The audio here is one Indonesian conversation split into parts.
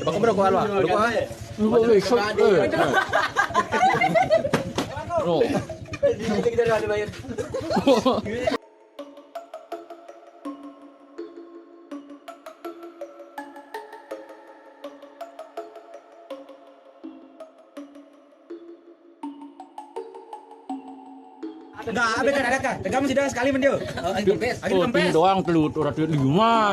Baka mo ko alwa. Ko ay. No. Kita dah bayar. Enggak, abis kan ada kan? Kamu sudah sekali mendio. Tim doang telut udah telut 5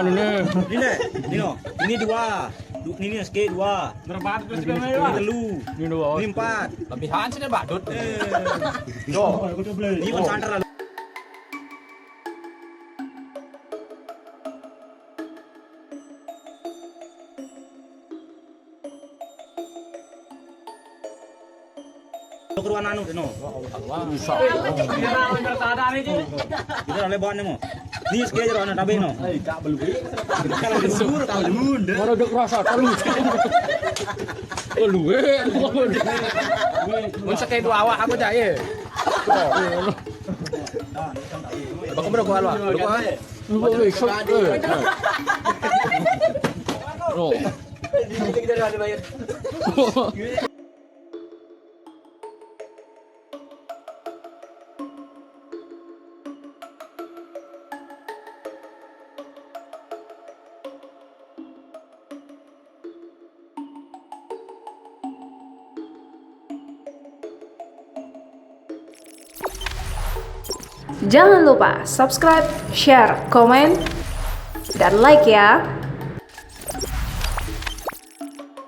ini. Ini no. Ini 2. Ini SK 2. Berapa terus Ini telu. Ini 2. Ini 4. Lebihan sih badut. Ini pun santer lah. Ke ruangan anu no. Bisa. Kita oleh bawa nemo. Ni SK ruangan tabe no. Tak belum. Kalau disur tahu lunda. Mana ada rasa terlu. Lu Mun sakay dua awak aku cak ye. Baka mo ko alwa. Ko ay. No. Kita dah bayar. Jangan lupa subscribe, share, komen, dan like ya.